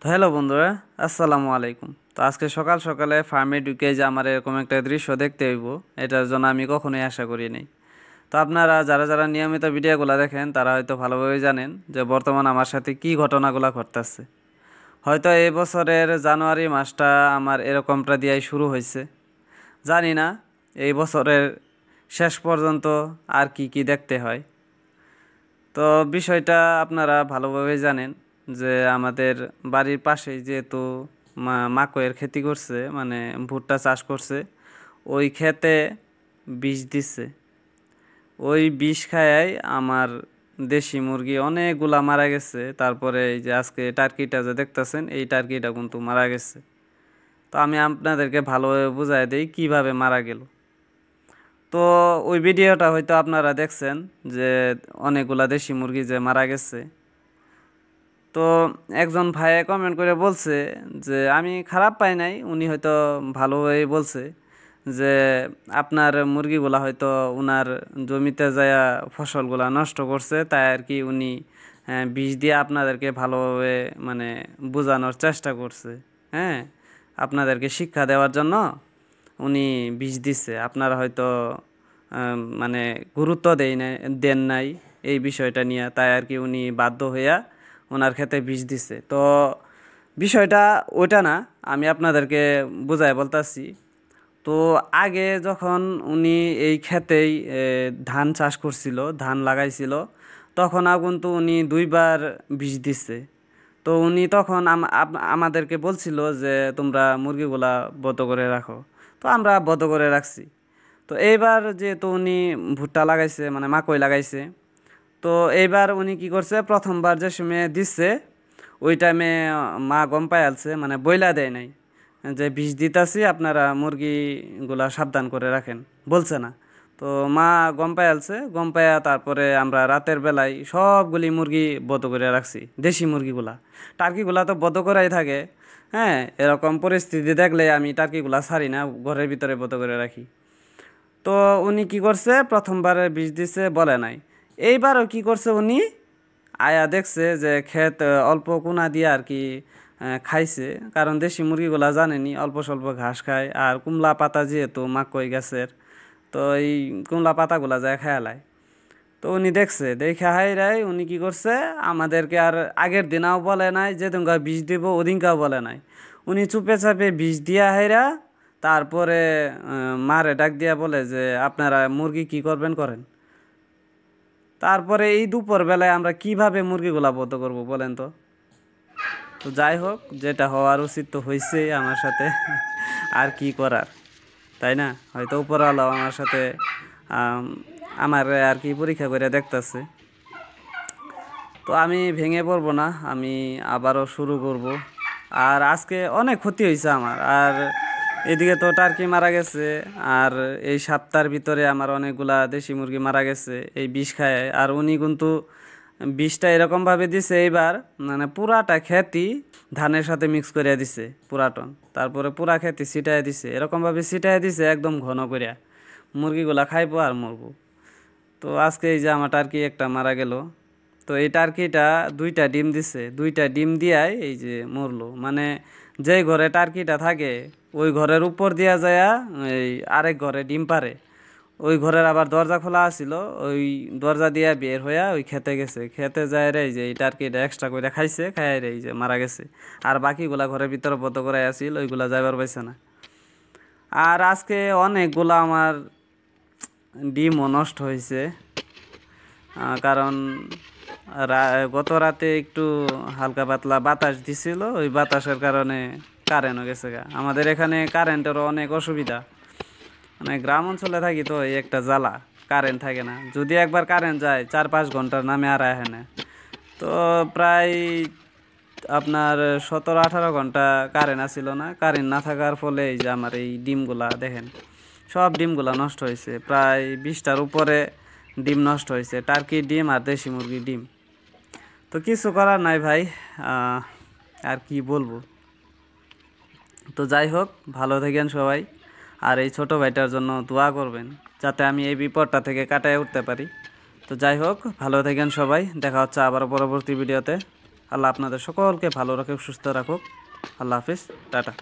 তো হ্যালো বন্ধুরা, আসসালামু আলাইকুম। তো আজকে সকাল সকালে ফার্মে ঢুকে যে আমার এরকম একটা দৃশ্য দেখতে হইব, এটার জন্য আমি কখনোই আশা করি নাই। তো আপনারা যারা যারা নিয়মিত ভিডিওগুলো দেখেন তারা হয়তো ভালোভাবে জানেন যে বর্তমান আমার সাথে কি ঘটনাগুলো ঘটতেছে। হয়তো এই বছরের জানুয়ারি মাসটা আমার এরকমটা দিয়েই শুরু হয়েছে। জানি না এই বছরের শেষ পর্যন্ত আর কি কি দেখতে হয়। তো বিষয়টা আপনারা ভালোভাবে জানেন যে আমাদের বাড়ির পাশেই যেহেতু মাকইয়ের খেতি করছে, মানে ভুট্টা চাষ করছে, ওই ক্ষেতে বিষ দিচ্ছে। ওই বিষ খায়াই আমার দেশি মুরগি অনেকগুলা মারা গেছে। তারপরে এই যে আজকে টার্কিটা যে দেখতেছেন, এই টার্কিটা কিন্তু মারা গেছে। তো আমি আপনাদেরকে ভালোভাবে বুঝাই দিই কিভাবে মারা গেল। তো ওই ভিডিওটা হয়তো আপনারা দেখছেন যে অনেকগুলা দেশি মুরগি যে মারা গেছে। তো একজন ভাইয়ে কমেন্ট করে বলছে যে আমি খারাপ পাই নাই, উনি হয়তো ভালোই বলছে যে আপনার মুরগিগুলা হয়তো উনার জমিতে যায়া ফসলগুলা নষ্ট করছে, তাই আর কি উনি বিষ দিয়ে আপনাদেরকে ভালোভাবে মানে বোঝানোর চেষ্টা করছে। হ্যাঁ, আপনাদেরকে শিক্ষা দেওয়ার জন্য উনি বিষ দিচ্ছে। আপনারা হয়তো মানে গুরুত্ব দেন নাই এই বিষয়টা নিয়ে, তাই আর কি উনি বাধ্য হইয়া ওনার ক্ষেতে বিষ দিছে। তো বিষয়টা ওইটা না, আমি আপনাদেরকে বুঝাই বলতাছি। তো আগে যখন উনি এই ক্ষেতেই ধান চাষ করছিল, ধান লাগাইছিল, তখন কিন্তু উনি দুইবার বিষ দিচ্ছে। তো উনি তখন আমাদেরকে বলছিল যে তোমরা মুরগিগুলা বদ্ধ করে রাখো। তো আমরা বদ্ধ করে রাখছি। তো এইবার যেহেতু উনি ভুট্টা লাগাইছে, মানে মাকই লাগাইছে, তো এইবার উনি কি করছে, প্রথমবার যে সময় দিচ্ছে ওই টাইমে মা গম পাইয়ালছে, মানে বইলা দেয় নাই যে বিষ দিতাছি, আপনারা মুরগিগুলা সাবধান করে রাখেন, বলছে না। তো মা গম পাইয়ালছে, গম পাইয়া তারপরে আমরা রাতের বেলায় সবগুলি মুরগি বদ্ধ করে রাখছি, দেশি মুরগিগুলা। টার্কিগুলা তো বদ্ধ করাই থাকে। হ্যাঁ, এরকম পরিস্থিতি দেখলে আমি টার্কিগুলা ছাড়ি না, ঘরের ভিতরে বদ্ধ করে রাখি। তো উনি কি করছে, প্রথমবারে বিষ দিছে বলে নাই, এইবারও কি করছে উনি আয়া দেখছে যে ক্ষেত অল্প কোনা দিয়ে আর কি খাইছে। কারণ দেশি মুরগিগুলা জানেনি অল্প স্বল্প ঘাস খায়, আর কুমলা পাতা যেহেতু মাকই গাছের, তো এই কুমলা পাতাগুলা যায় খেয়ালায়। তো উনি দেখছে, দেখে হাইরাই উনি কি করছে, আমাদেরকে আর আগের দিনাও বলে নাই যে তোমরা বিষ দিব, ওদিনকাও বলে নাই। উনি চুপে চাপে বিষ দিয়া হাইরা তারপরে মারে ডাক দিয়া বলে যে আপনারা মুরগি কি করবেন করেন। তারপরে এই দুপুর বেলায় আমরা কিভাবে মুরগিগুলা বদ্ধ করব বলেন তো। তো যাই হোক, যেটা হওয়ার উচিত তো হয়েছেই আমার সাথে, আর কি করার, তাই না? হয়তো উপরওয়ালাও আমার সাথে আম, আমার আর কি পরীক্ষা করে দেখতেছে। তো আমি ভেঙে পড়বো না, আমি আবারও শুরু করব। আর আজকে অনেক ক্ষতি হয়েছে আমার, আর এদিকে তো টার্কি মারা গেছে, আর এই সপ্তাহের ভিতরে আমার অনেকগুলা দেশি মুরগি মারা গেছে এই বিষ খায়। আর উনি কিন্তু বিষটা এরকমভাবে দিছে এইবার, মানে পুরাটা খেতি ধানের সাথে মিক্স করে দিছে পুরাটন, তারপরে পুরা খেতি ছিটায় দিছে, এরকমভাবে ছিটায় দিছে একদম ঘন করিয়া, মুরগিগুলা খাইবো আর মরবো। তো আজকে এই যে আমার টার্কি একটা মারা গেল। তো এই টার্কিটা দুইটা ডিম দিছে, দুইটা ডিম দিয়াই এই যে মরলো। মানে যেই ঘরে টার্কিটা থাকে ওই ঘরের উপর দিয়া যায়া এই আরেক ঘরে ডিম পারে। ওই ঘরের আবার দরজা খোলা আছিল, ওই দরজা দিয়া বের হইয়া ওই খেতে গেছে, খেতে যায় রে এই যে এই টার্কিটা এক্সট্রা করে খাইছে, খাই রে এই যে মারা গেছে। আর বাকিগুলা ঘরের ভিতরে বদ্ধ করে আসিল, ওইগুলা যাইবার পাইছে না। আর আজকে অনেকগুলা আমার ডিমও নষ্ট হয়েছে। কারণ গত রাতে একটু হালকা পাতলা বাতাস দিছিল, ওই বাতাসের কারণে কারেন্টও গেছে গা। আমাদের এখানে কারেন্টেরও অনেক অসুবিধা, মানে গ্রাম অঞ্চলে থাকি তো এই একটা জ্বালা, কারেন্ট থাকে না। যদি একবার কারেন্ট যায় 4-5 ঘন্টার নামে আর আহে না। তো প্রায় আপনার 17-18 ঘন্টা কারেন্ট আসছিল না। কারেন্ট না থাকার ফলে এই যে আমার এই ডিমগুলা দেখেন, সব ডিমগুলা নষ্ট হয়েছে, প্রায় 20টার উপরে ডিম নষ্ট হয়েছে, টার্কির ডিম আর দেশি মুরগির ডিম। তো কিছু করার নাই ভাই, আর কি বলবো। তো যাই হোক, ভালো থাকেন সবাই, আর এই ছোট ভাইটার জন্য দোয়া করবেন যাতে আমি এই বিপদটা থেকে কাটিয়ে উঠতে পারি। তো যাই হোক, ভালো থাকেন সবাই, দেখা হচ্ছে আবার পরবর্তী ভিডিওতে। আল্লাহ আপনাদের সকলকে ভালো রাখুক, সুস্থ রাখুক। আল্লাহ হাফিজ, টাটা।